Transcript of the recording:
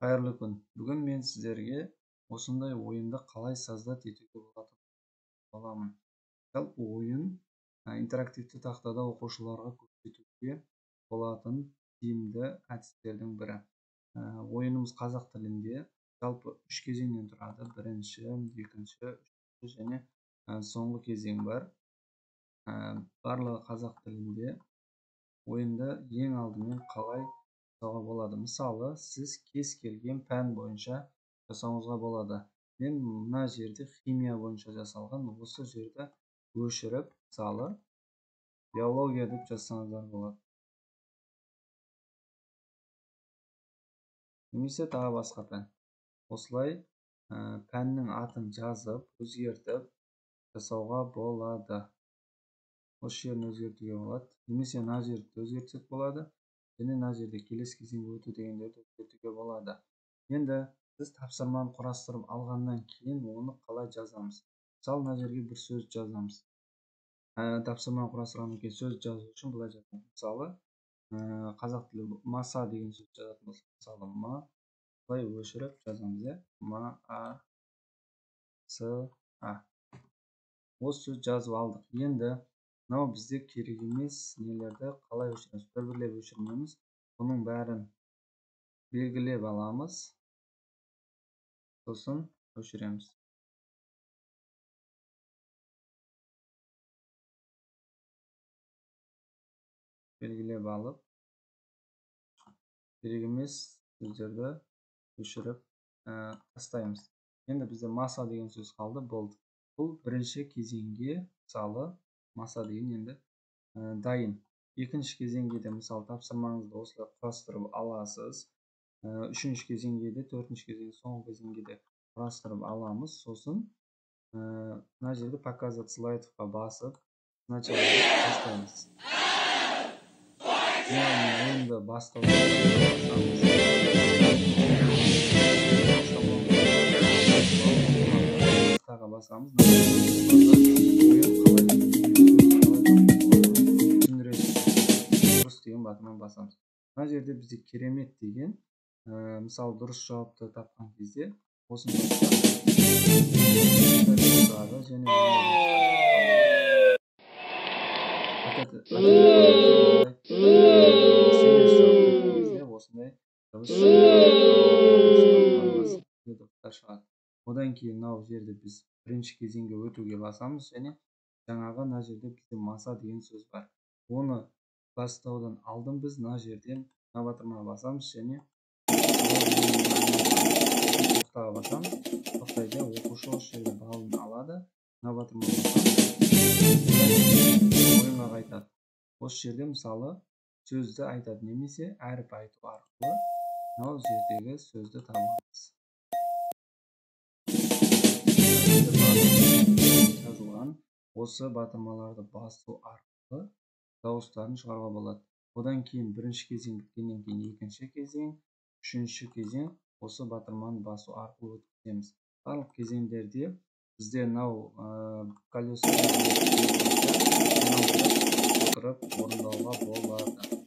Қайырлы күн. Бүгін мен сіздерге осындай ойынды қалай создать етуге боламын. Жалпы ойын интерактивті тақтада оқушыларға көрсетуге болатын тиімді әдістердің бірі. Ойынымыз қазақ тілінде, жалпы 3 кезеңнен тұрады. Бірінші, екінші, үшінші және соңғы кезең бар. Барлығы қазақ тілінде. Ойынды ең алдымен қалай жасауға болады? Мысалы, сіз кез келген пән бойынша жасауыңызға болады. Мен мына жерде химия бойынша жасалған, осы жерде өшіріп, мысалы, биология деп жазсаңыздар болады. Немесе тағы басқа пән. Осылай пәннің атын жазып, өзгертіп жасауға болады. Осы жерін өзгертуге болады. Немесе мына жерді өзгертсек болады. Және мына жерде келесі кезеңге өту дегендерді өзгертуге болады. Енді біз тапсырманы құрастырып алғаннан кейін оны қалай жазамыз? Мысалы, мына жерге бір сөз жазамыз. Тапсырманы құрастырғаннан кейін сөз жазу үшін былай жазамыз. Мысалы, қазақ тілі маса деген сөз жазатын болсақ, мысалы, ма, былай өшіріп жазамыз, ма, а, с, а. Осы сөз жазып алдық. Енді мынау бізде керек емес нелерді қалай өшіреміз? Бір-бірлеп өшірмейміз. Бұның бәрін белгілеп аламыз. Сосын өшіреміз. Белгілеп алып, керек емес сөздерді өшіріп тастаймыз. Енді бізде маса деген сөз қалды, болды. Бұл бірінші кезеңге, мысалы, маса деген енді дайын. Екінші кезеңге де, мысалы, тапсырмаңызды осылай құрастырып аласыз. Үшінші кезеңге де, төртінші кезеңге, соңғы кезеңге де құрастырып аламыз. Сосын мына жерде показать слайдовқа басып, сначала бастаймыз. Ойынды бастауға басамыз. Дұрыс деген батырманы басамыз. Мына жерде бізде керемет деген, мысалы, дұрыс жауапты тапқан кезде осыны одан кейін мынау жерде біз бірінші кезеңге өтуге басамыз және жаңағы мына жерде бізде маса деген сөз бар. Оны бастаудан алдын біз мына жерден мына батырмаға басамыз және тоқтаға басамыз. Тоқтайды, оқушы осы жерде балын алады. Мына батырмаға басамыз. Ойынға қайтады. Осы жерде мысалы сөзді айтады, немесе әріп айту арқылы мынау жердегі сөзді табамыз. Жазылған осы батырмаларды басу арқылы дауыстарын шығаруға болады. Одан кейін бірінші кезең біткеннен кейін екінші кезең, үшінші кезең осы батырманы басу арқылы өткіземіз. Барлық кезеңдерде бізде мынау колесо отырып орындауға болады.